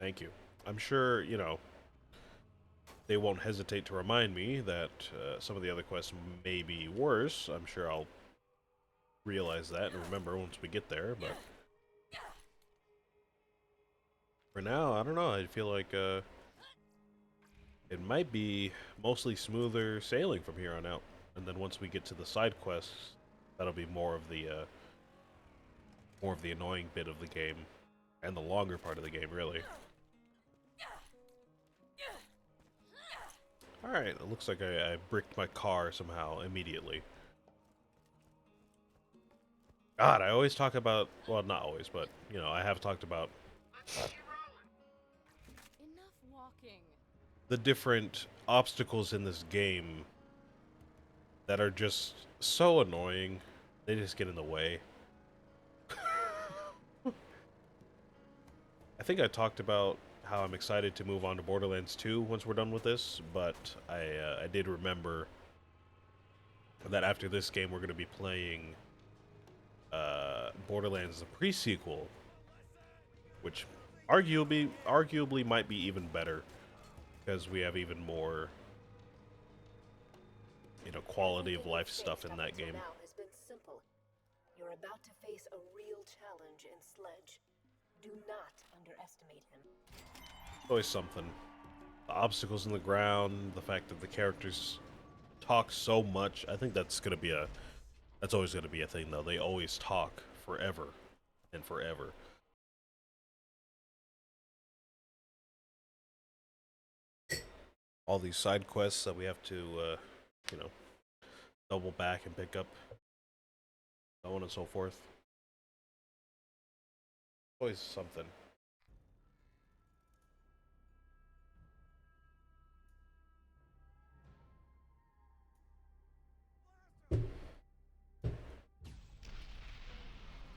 Thank you. I'm sure, they won't hesitate to remind me that some of the other quests may be worse. I'm sure I'll realize that and remember once we get there, but for now, I don't know. I feel like it might be mostly smoother sailing from here on out. And then once we get to the side quests, that'll be more of the annoying bit of the game and the longer part of the game, really. Alright, it looks like I bricked my car somehow immediately. God, I always talk about, well, not always, but, I have talked about Enough walking. the different obstacles in this game that are just so annoying. They just get in the way. I think I talked about how I'm excited to move on to Borderlands 2 once we're done with this, but I did remember that after this game we're going to be playing Borderlands the pre-sequel, which arguably might be even better because we have even more quality of life stuff in that game. Now has been simple. You're about to face a real challenge in Sledge. Do not underestimate him. Always something. The obstacles in the ground, the fact that the characters talk so much. I think that's always gonna be a thing though. They always talk forever and forever. All these side quests that we have to you know, double back and pick up, so on and so forth. Always something.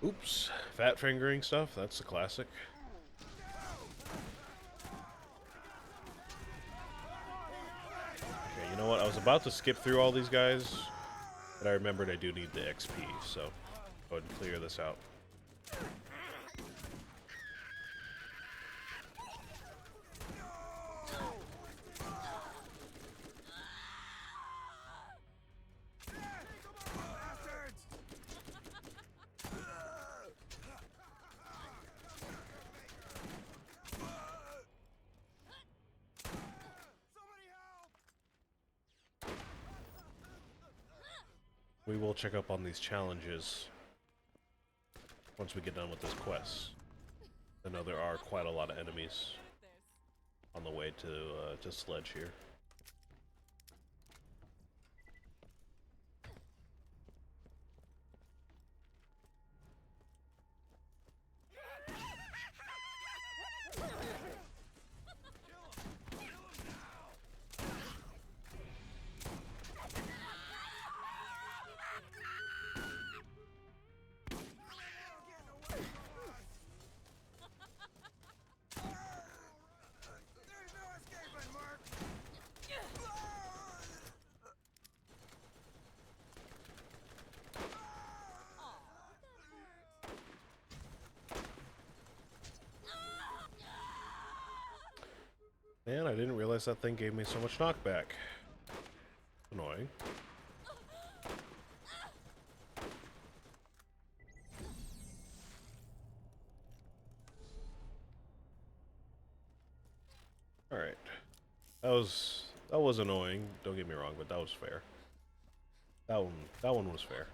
Oops, fat fingering stuff, that's a classic. Okay, you know what? I was about to skip through all these guys, but I remembered I do need the XP, so go ahead and clear this out. We will check up on these challenges once we get done with this quest. I know there are quite a lot of enemies on the way to Sledge here. Man, I didn't realize that thing gave me so much knockback. Annoying. Alright. That was annoying, don't get me wrong, but that was fair. That one was fair.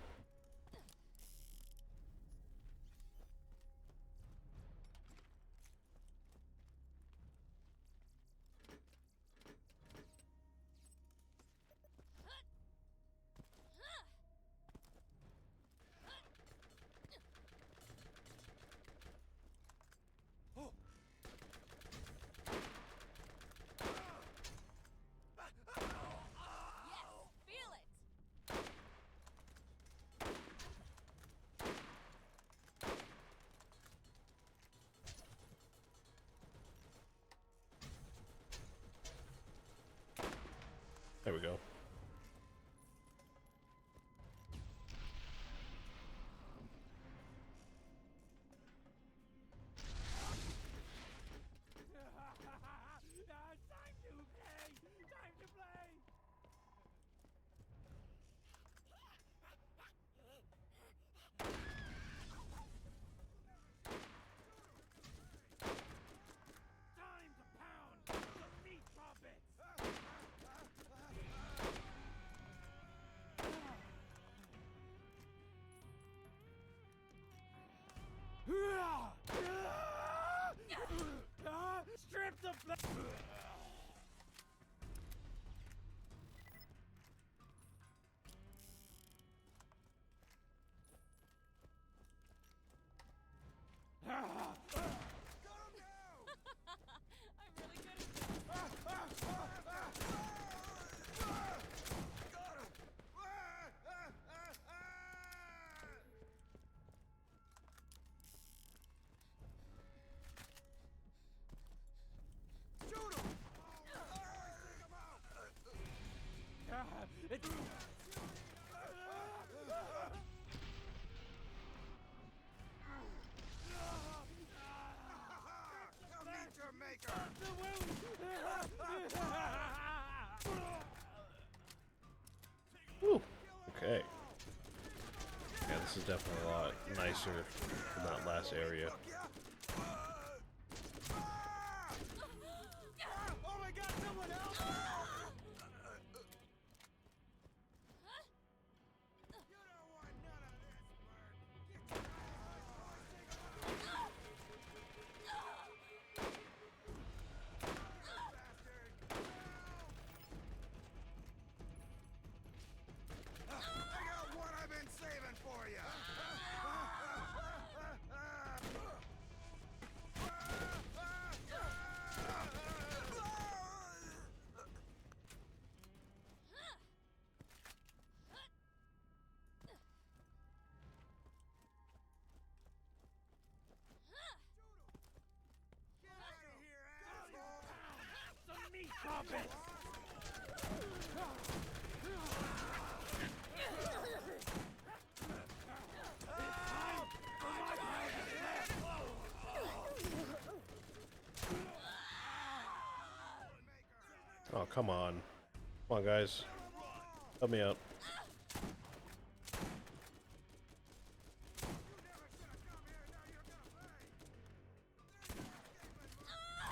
I'm really good at this. Whew. Okay. Yeah, this is definitely a lot nicer than that last area. Oh my god, someone else! You don't want none of this, Bert! Get I got what I've been saving for you! Get out of here, asshole! Some meat trumpets! Oh, come on. Come on, guys. Help me out.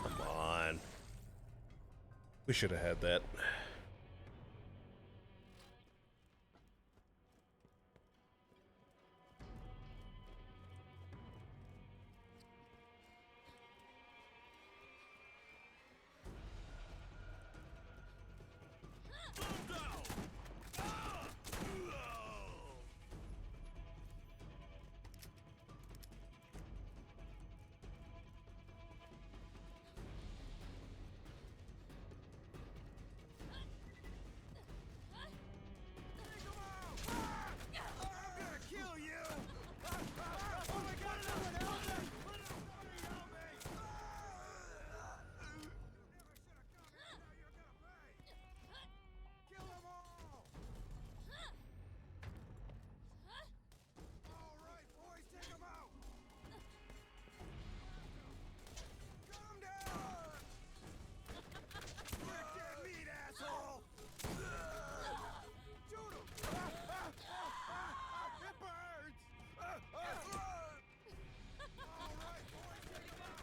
Come on. We should have had that. I'm gonna kill you! Oh my god, someone help me! Somebody help me! You never should have come here, now you're gonna pay! Kill them all! Alright, boys, take them out! Cut them down! You're dead meat, asshole! Shoot him! It burns! Alright, boys, take him out!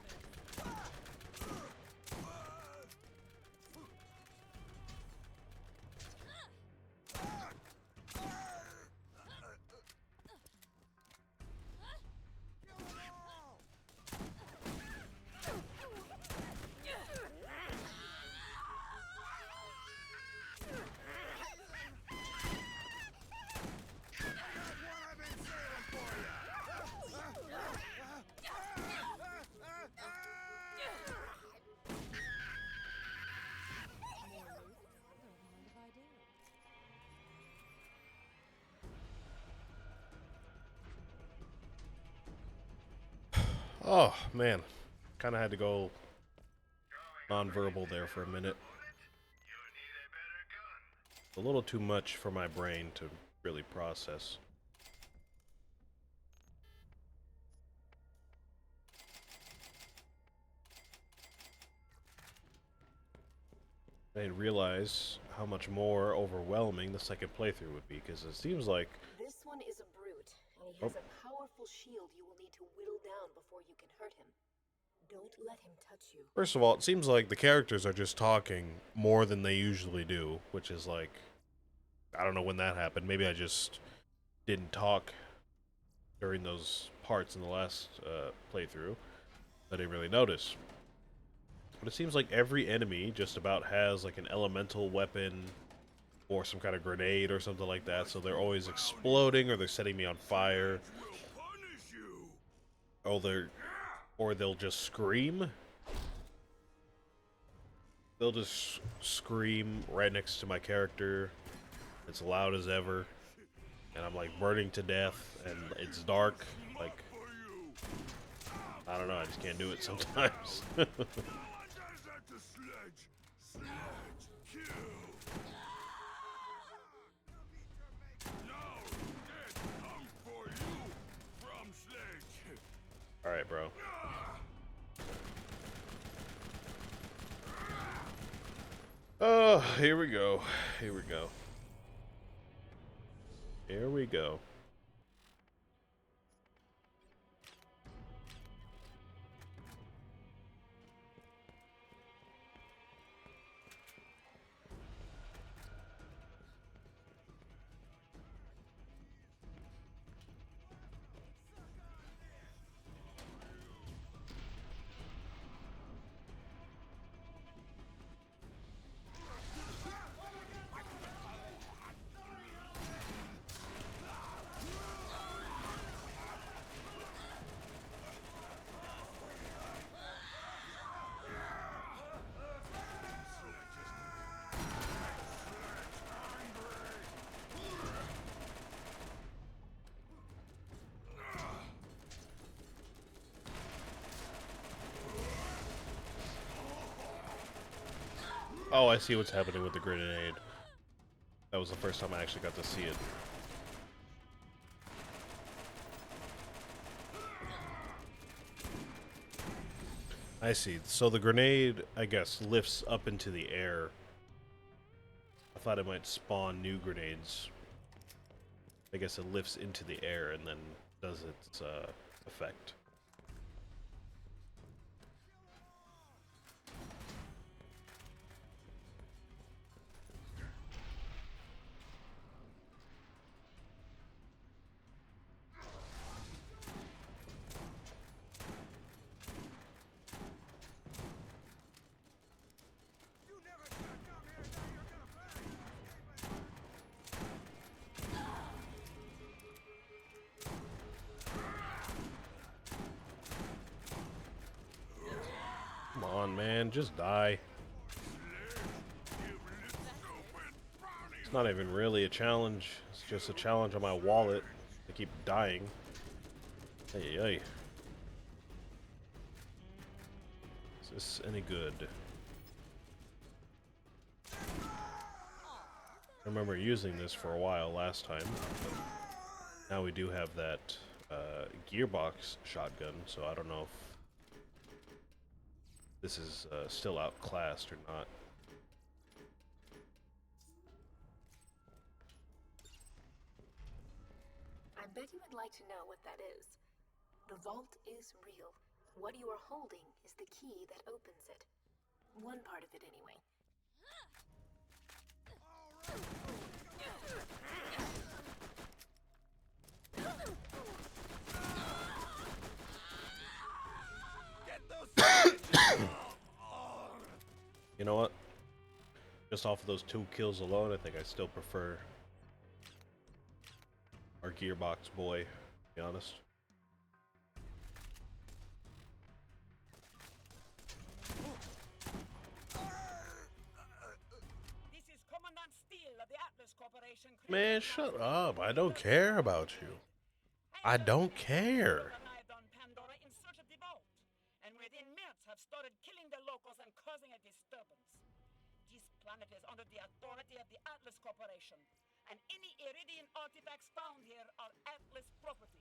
Kill them all! That's what I've been saving for you! Mind if I do? Oh, man. Kind of had to go non-verbal there for a minute. A little too much for my brain to really process. I didn't realize how much more overwhelming the second playthrough would be, because it seems like... This one is a brute, and he has a powerful shield you will need to whittle down before you can hurt him. Don't let him touch you. First of all, it seems like the characters are just talking more than they usually do, which is like... I don't know when that happened. Maybe I just didn't talk during those parts in the last playthrough. I didn't really notice. But it seems like every enemy just about has like an elemental weapon or some kind of grenade or something like that, so they're always exploding or they're setting me on fire. Punish you. Oh, or they'll just scream. They'll just scream right next to my character. It's loud as ever, and I'm like burning to death, and it's dark. Like, I don't know, I just can't do it sometimes. No one does that to Sledge. Sledge, kill. No, it come for you from Sledge. All right, bro. Oh, here we go. Here we go. Here we go. Oh, I see what's happening with the grenade. That was the first time I actually got to see it. I see. So the grenade, I guess, lifts up into the air. I thought it might spawn new grenades. I guess it lifts into the air and then does its effect. You never shut down here, now you're gonna pay. Come on, man, just die. It's not even really a challenge. It's just a challenge on my wallet. I keep dying. Hey, hey. Is this any good? I remember using this for a while last time. But now we do have that gearbox shotgun, so I don't know if this is still outclassed or not. I bet you would like to know what that is. The vault is real. What you are holding is the key that opens it. One part of it, anyway. You know what? Just off of those 2 kills alone, I think I still prefer our gearbox boy, to be honest. This is Commandant Steele of the Atlas Corporation. Man, shut up. I don't care about you. I don't care. Arrived on Pandora in search of the vault, and within minutes have started killing the locals and causing a disturbance. This planet is under the authority of the Atlas Corporation, and any Iridian artifacts found here are Atlas property.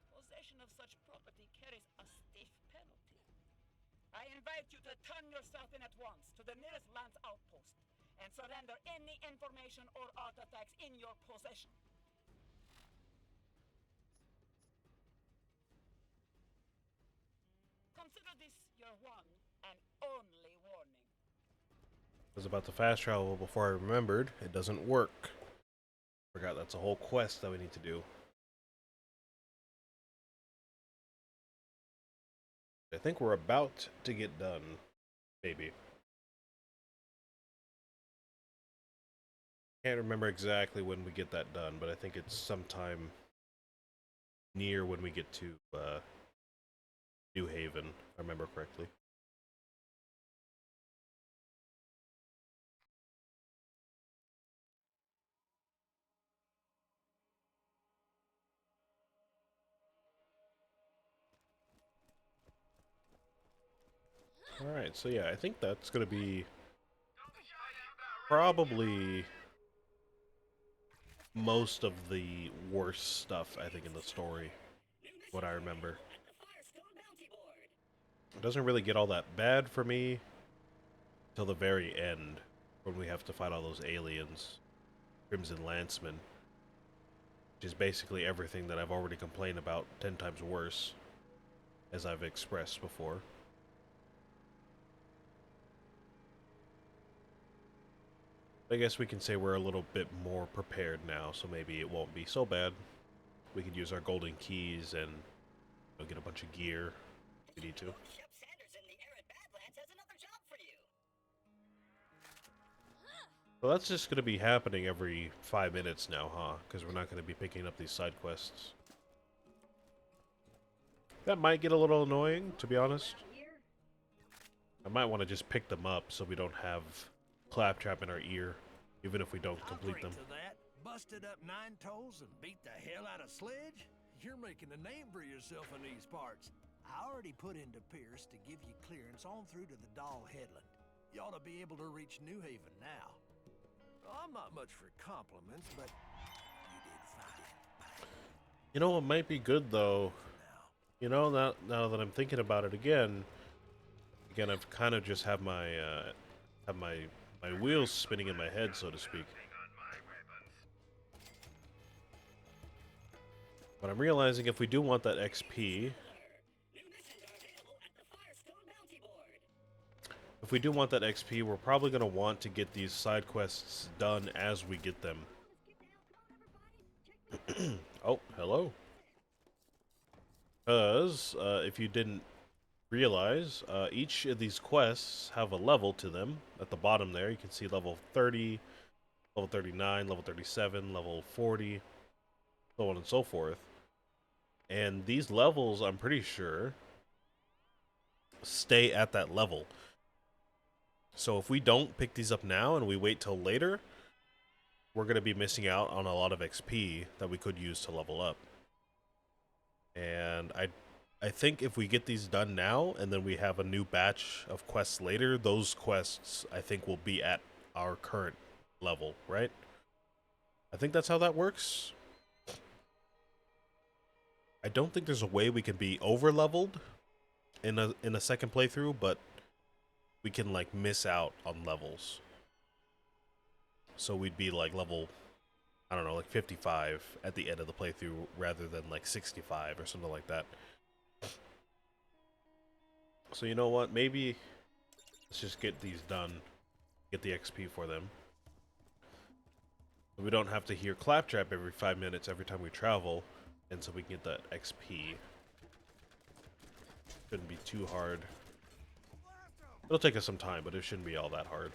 Possession of such property carries a stiff penalty. I invite you to turn yourself in at once to the nearest Lance outpost and surrender any information or artifacts in your possession. Consider this your one and only warning. I was about to fast travel before I remembered. It doesn't work. Forgot that's a whole quest that we need to do. I think we're about to get done. Maybe. Can't remember exactly when we get that done, but I think it's sometime near when we get to New Haven, if I remember correctly. Alright, so yeah, I think that's gonna be probably most of the worst stuff, I think, in the story. What I remember. It doesn't really get all that bad for me till the very end, when we have to fight all those aliens. Crimson Lancemen. Which is basically everything that I've already complained about 10 times worse, as I've expressed before. I guess we can say we're a little bit more prepared now, so maybe it won't be so bad. We could use our golden keys and get a bunch of gear if we need to. Shep Sanders in the arid Badlands has another job for you. Well, that's just going to be happening every 5 minutes now, huh? Because we're not going to be picking up these side quests. That might get a little annoying, to be honest. I might want to just pick them up so we don't have Claptrap in our ear, even if we don't complete them. To that. Busted up 9 toes and beat the hell out of Sledge? You're making a name for yourself in these parts. I already put into Pierce to give you clearance on through to the Doll Headland. You ought to be able to reach New Haven now. I'm not much for compliments, but you did fine. You know what might be good, though? You know, now that I'm thinking about it again, I've kind of just have my wheels spinning in my head, so to speak. But I'm realizing if we do want that XP, we're probably going to want to get these side quests done as we get them. Oh, hello. Because, if you didn't realize, each of these quests have a level to them. At the bottom there, you can see level 30, level 39, level 37, level 40, so on and so forth. And these levels, I'm pretty sure, stay at that level. So if we don't pick these up now and we wait till later, we're going to be missing out on a lot of XP that we could use to level up. And I think if we get these done now and then we have a new batch of quests later, those quests I think will be at our current level, right? I think that's how that works. I don't think there's a way we can be over leveled in a second playthrough, but we can like miss out on levels. So we'd be like level, I don't know, like 55 at the end of the playthrough rather than like 65 or something like that. So you know what? Maybe let's just get these done. Get the XP for them. We don't have to hear Claptrap every 5 minutes every time we travel, and so we can get that XP. Shouldn't be too hard. It'll take us some time, but it shouldn't be all that hard.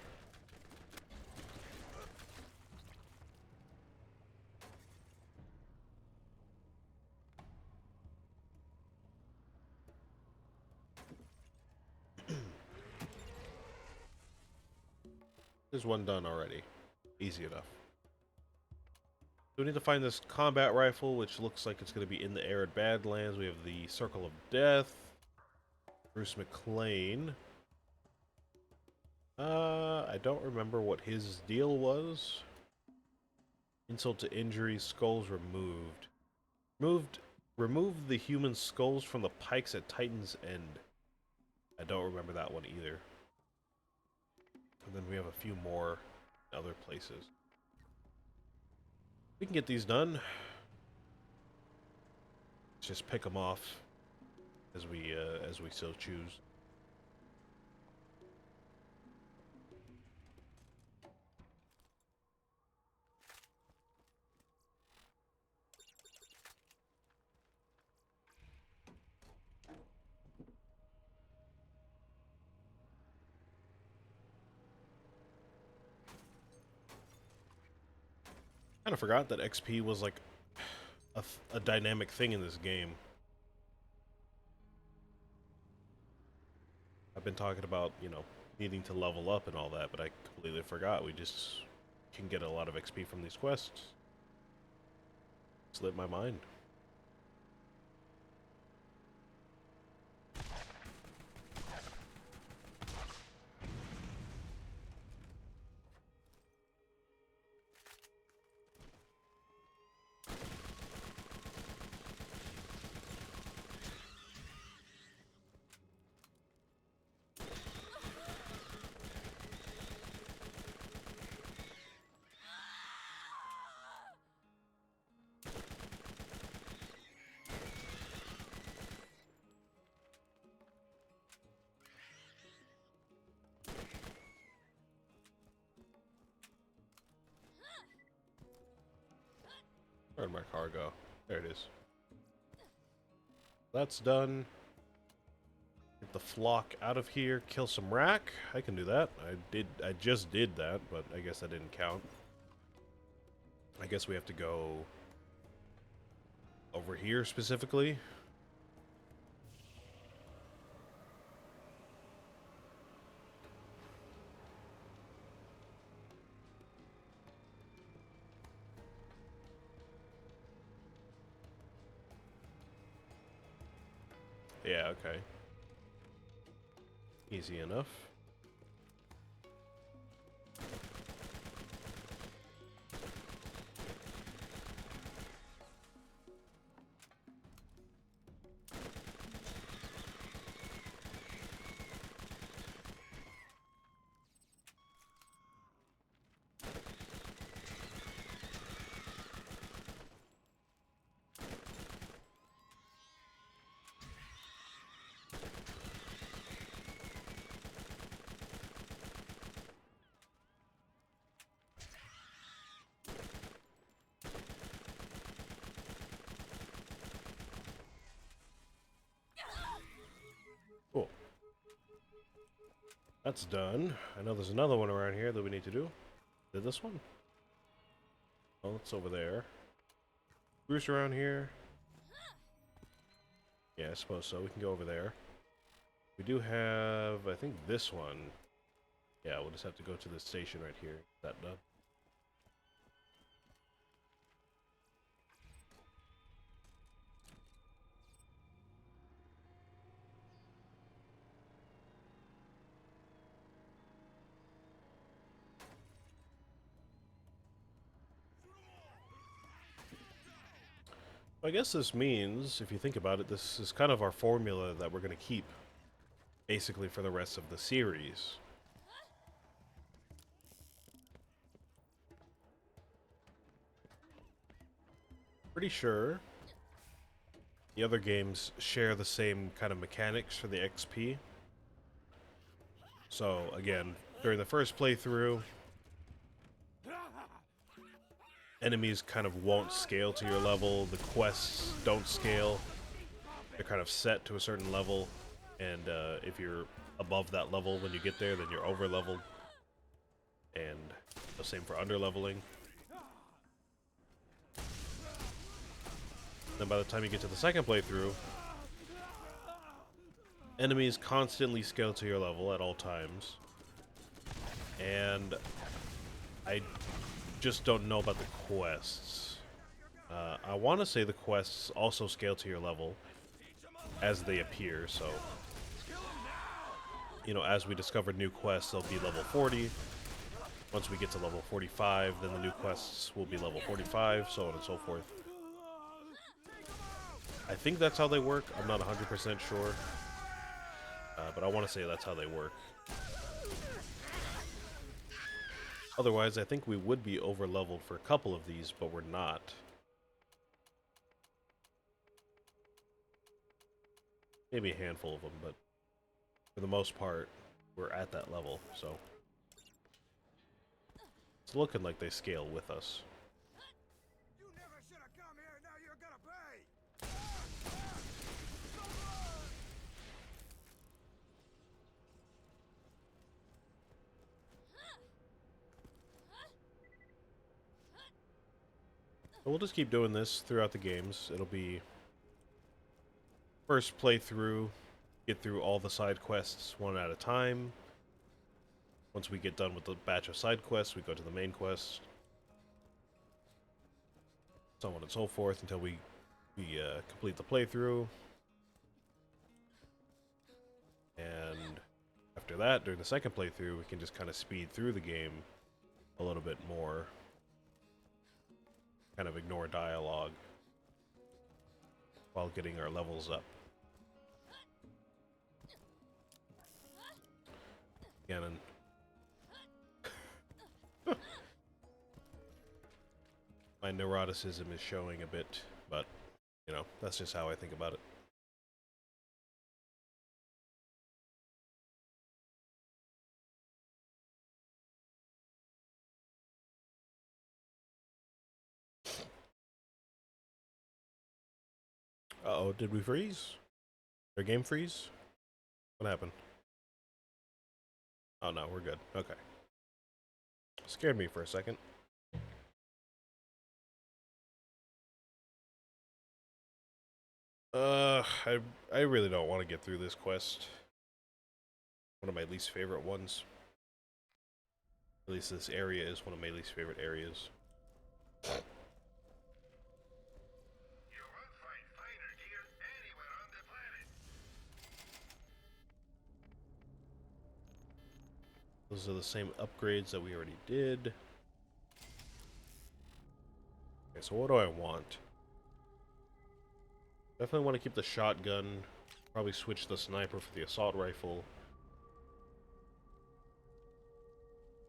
There's one done already. Easy enough. So we need to find this combat rifle, which looks like it's going to be in the arid Badlands. We have the Circle of Death. Bruce McLean. I don't remember what his deal was. Insult to injury, skulls removed. Remove the human skulls from the pikes at Titan's End. I don't remember that one either. And then we have a few more other places. We can get these done. Let's just pick them off as we so choose. Kind of forgot that XP was like a dynamic thing in this game. I've been talking about, needing to level up and all that, but I completely forgot. We just can get a lot of XP from these quests. Slipped my mind. Where'd my car go? There it is. That's done. Get the flock out of here. Kill some rack. I can do that. I just did that, but I guess that didn't count. I guess we have to go over here specifically. Yeah, okay. Easy enough. Cool. That's done. I know there's another one around here that we need to do. Did this one? Oh, it's over there. Bruce around here. Yeah, I suppose so. We can go over there. We do have, I think, this one. Yeah, we'll just have to go to the station right here. That done. I guess this means, if you think about it, this is kind of our formula that we're going to keep, basically, for the rest of the series. Pretty sure the other games share the same kind of mechanics for the XP. So, again, during the first playthrough, enemies kind of won't scale to your level, the quests don't scale, they're kind of set to a certain level, and if you're above that level when you get there, then you're over leveled, and the same for under leveling. Then by the time you get to the second playthrough, enemies constantly scale to your level at all times, and I just don't know about the quests. I want to say the quests also scale to your level as they appear, so as we discover new quests, they'll be level 40. Once we get to level 45, then the new quests will be level 45, so on and so forth. I think that's how they work. I'm not 100% sure, but I want to say that's how they work. Otherwise, I think we would be over-leveled for a couple of these, but we're not. Maybe a handful of them, but for the most part, we're at that level, so it's looking like they scale with us. You never should have come here, now you're gonna pay! we'll just keep doing this throughout the games. It'll be first playthrough, get through all the side quests one at a time. Once we get done with the batch of side quests, we go to the main quest. So on and so forth until we complete the playthrough. And after that, during the second playthrough, we can just kind of speed through the game a little bit more. Kind of ignore dialogue while getting our levels up. Ganon. My neuroticism is showing a bit, but, you know, that's just how I think about it. Uh-oh, did we freeze? Our game freeze? What happened? Oh no, we're good. Okay. Scared me for a second. I really don't want to get through this quest. One of my least favorite ones. At least this area is one of my least favorite areas. You won't find finer gear anywhere on the planet. Those are the same upgrades that we already did. Okay, so what do I want? Definitely want to keep the shotgun. Probably switch the sniper for the assault rifle.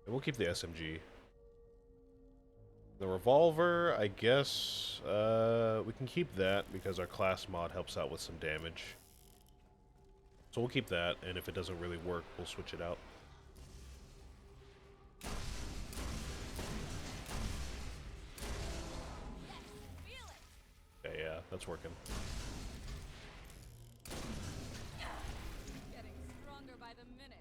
And we'll keep the SMG. The revolver, I guess, we can keep that because our class mod helps out with some damage. So we'll keep that, and if it doesn't really work, we'll switch it out. Okay, yeah, that's working. Getting stronger by the minute.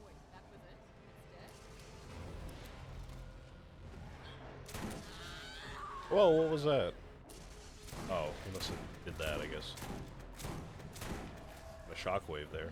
Wait, that was it? It's dead? Whoa, what was that? Oh, he must have did that, I guess. A shockwave there.